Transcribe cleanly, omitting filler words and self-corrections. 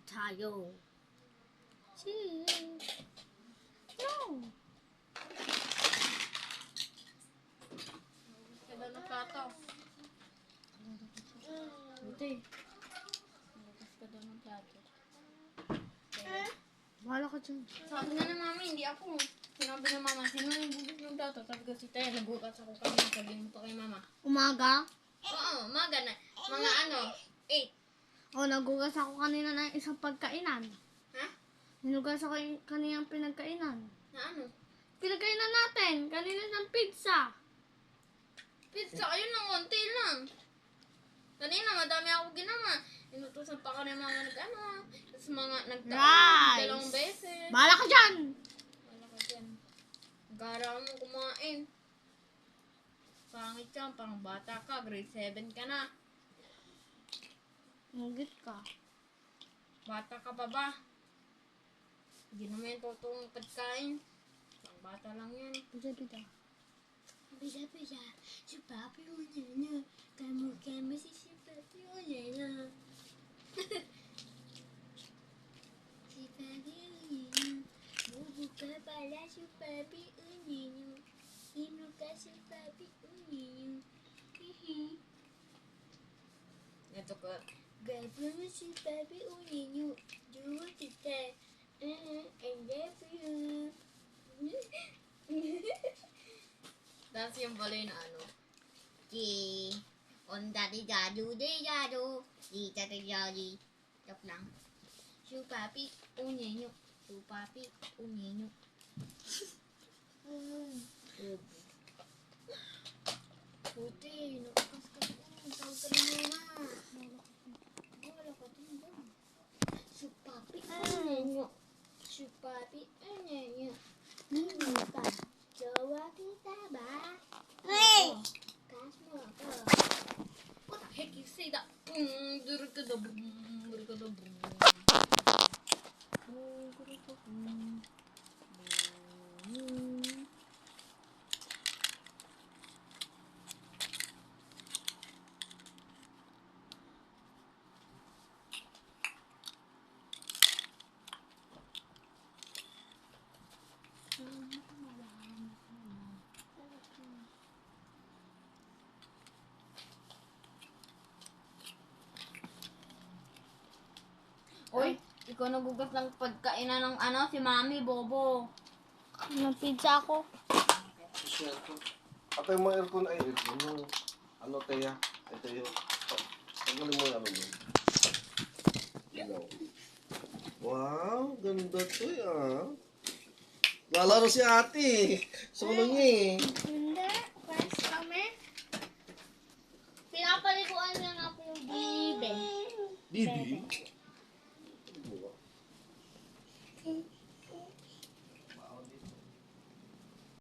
tayo. Cheese. No. Kailan ng plato? Buti. Nagas ka daw ng plato. Bahala ka dyan. Sabi nga na mami, hindi ako. Sinabi na mama, sino yung bugas ng plato? Sabi ko si Taya, nagugas ako kanina. Sabihin mo pa kay mama. Umaga? Oo, umaga na. Mga 8. O, nagugas ako kanina ng isang pagkainan. Ha? Ninugas ako yung kaninang pinagkainan. Na ano? Pinagkainan natin. Kanina ng pizza. Pizza, ayun lang, konti lang. Kanina, madami ako ginawa. Inutusan pa ka ng mga tapos mga Rice. dalawang beses. Bahala ka dyan. Wala ka dyan. Gara mo kumain. Pangit yan, pang bata ka, grade 7 ka na. Mugit ka. Bata ka pa ba? Hindi naman yung totoong pagkain. Pang bata lang yan. Pida-pida. Bisa-bisa, si papi unana. Kamu si papi unana. Si papi unana. Bubuka pala si papi unana. Inuka si papi unana. Hihi. Ito ka. Gabang si papi unana. Dua kita. I love you. Tapos yung pala yung ano. Onda di jadu. Di jadi. Joke lang. Su papi unyenyo. Su papi unyenyo. Puti, nakakas ka po. Tawag ka na mama. Wala ka tumbo. Su papi unyenyo. Su papi unyenyo. Nino ka. Jowa kita ba? Hey! Cash mo ako. What the heck you say that? Oy, ikaw nagugas ng pagkainan ng si Mami, Bobo. May pizza ako. Share ko. At yung mga aircon ay yung Teya. Ito yung tanggalin mo yung yun. Ilaw. Wow, ganda to lalaro si ate. Sulong niya Hindi. Friends kami. Pinapaliguan niya nga po yung bibe. Bibi?